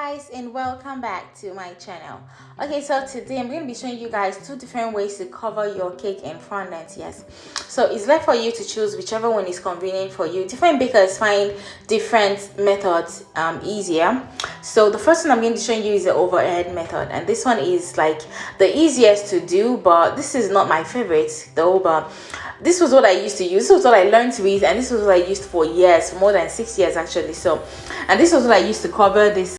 guys, and welcome back to my channel. Okay, so today I'm going to be showing you guys two different ways to cover your cake in fondant. Yes, so it's left for you to choose whichever one is convenient for you. Different bakers find different methods easier. So the first one I'm going to be showing you is the overhead method, and this one is like the easiest to do, but this is not my favorite though. But this was what I used to use. This was what I learned with, and this was what I used for years, for more than 6 years actually. So, and this was what I used to cover this